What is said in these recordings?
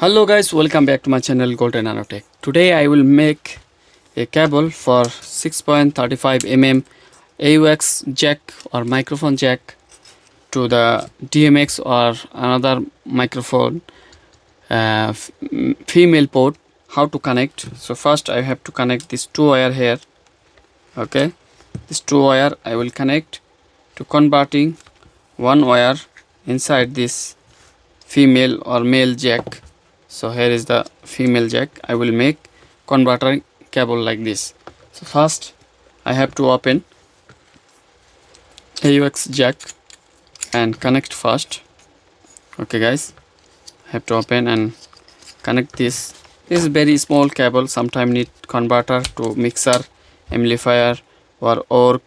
Hello guys, welcome back to my channel Golden Nanotech. Today I will make a cable for 6.35 mm AUX jack or microphone jack to the DMX or another microphone female port. How to connect? So first I have to connect this two wire here. Okay, this two wire I will connect to converting one wire inside this female or male jack. So here is the female jack. I will make converter cable like this. So first I have to open AUX jack and connect first. Okay guys, I have to open and connect this. This is very small cable. Sometimes need converter to mixer, amplifier or org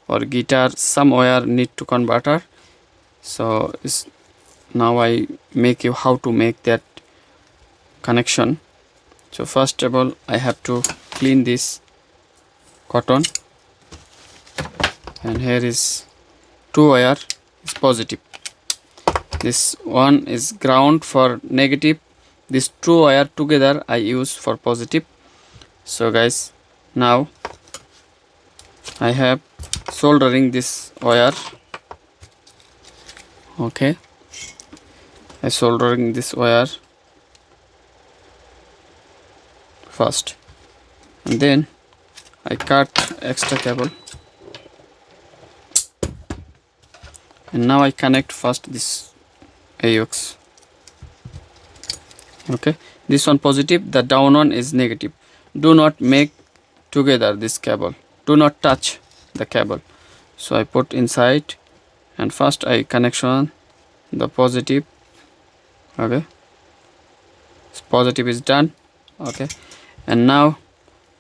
or guitar. Some wire need to converter. So now I make you how to make that connection. So first of all I have to clean this cotton, and here is two wire is positive, this one is ground for negative, this two wire together I use for positive. So guys, now I have soldering this wire. Okay, I soldering this wire first, and then I cut extra cable, and now I connect first this AUX. Okay, this one positive, the down one is negative. Do not make together this cable, do not touch the cable. So I put inside, and first I connection the positive. Okay, this positive is done. Okay, and now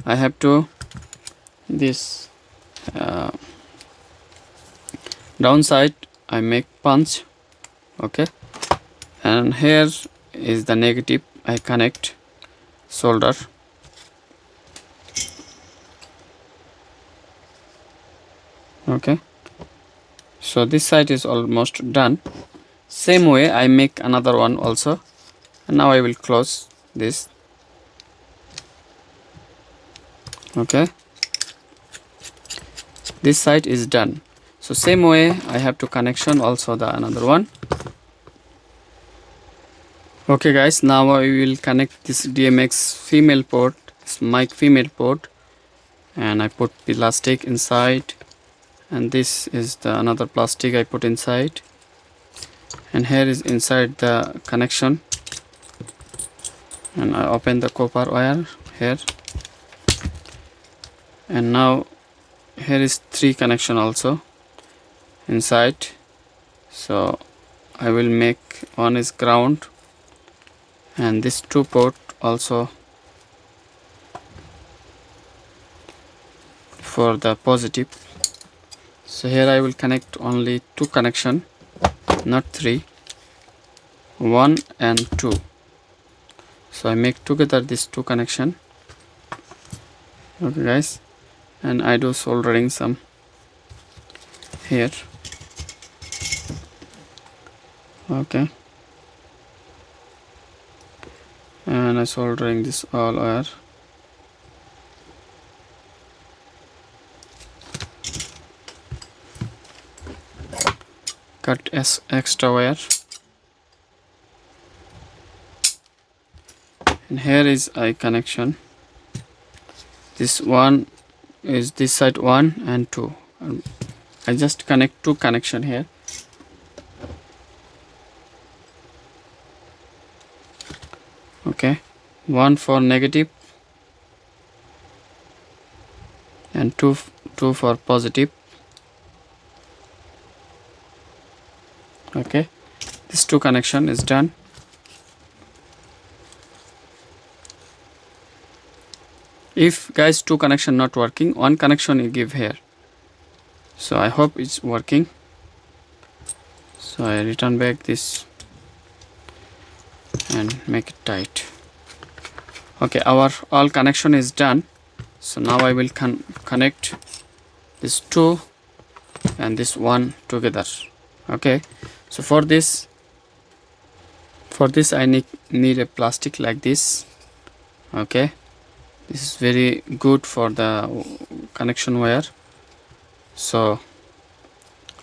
I have to this downside I make punch. Okay, and here is the negative, I connect solder. Okay, so this side is almost done. Same way I make another one also, and now I will close this. Okay, this side is done. So same way I have to connection also the another one. Okay guys, now I will connect this DMX female port, this mic female port, and I put plastic inside, and this is the another plastic I put inside, and here is inside the connection, and I open the copper wire here, and now here is three connection also inside. So I will make one is ground, and this two port also for the positive. So here I will connect only two connection, not three, 1 and 2. So I make together this two connection. Okay guys, and I do soldering some here. Okay, and I soldering this all wire. Cut extra wire, and here is I connection. This one is this side 1 and 2. I just connect two connection here. Okay, one for negative and two for positive. Okay, this two connection is done. If guys two connection not working, one connection you give here. So I hope it's working. So I return back this and make it tight. Okay, our all connection is done. So now I will connect this two and this one together. Okay, so for For this I need a plastic like this. Okay, this is very good for the connection wire. So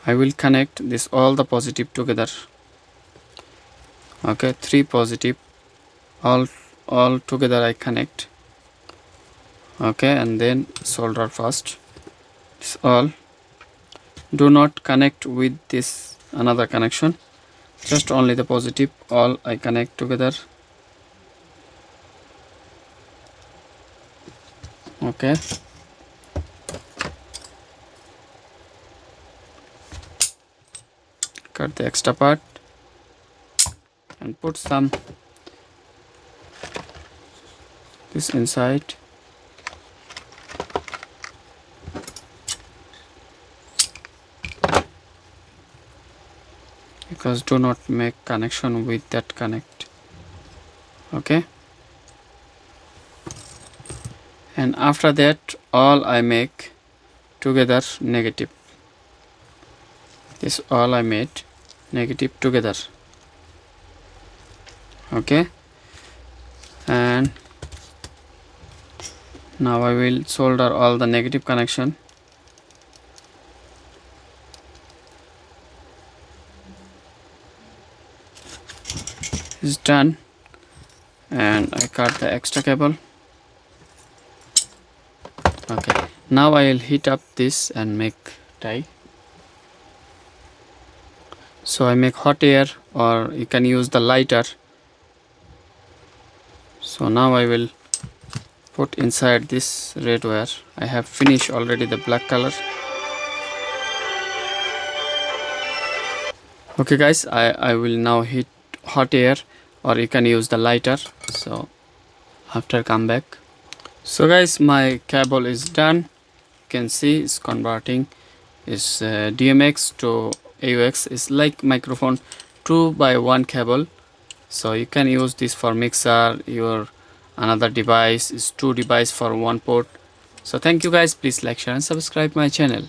I will connect this all the positive together. Okay, 3 positive all together I connect. Okay, and then solder first. This all. Do not connect with this another connection, just only the positive all I connect together. Okay, cut the extra part and put some this inside. Because do not make connection with that connect. Okay, and after that all I make together negative. This all I made negative together. Okay, and now I will solder all the negative connection. Is done, and I cut the extra cable. Okay, now I will heat up this and make tie. So I make hot air, or you can use the lighter. So now I will put inside this red wire. I have finished already the black color. Okay guys, I will now heat hot air, or you can use the lighter. So after come back. So guys, my cable is done. You can see it's converting is DMX to AUX. Is like microphone 2x1 cable. So you can use this for mixer. Your another device is 2 device for 1 port. So thank you guys. Please like, share and subscribe my channel.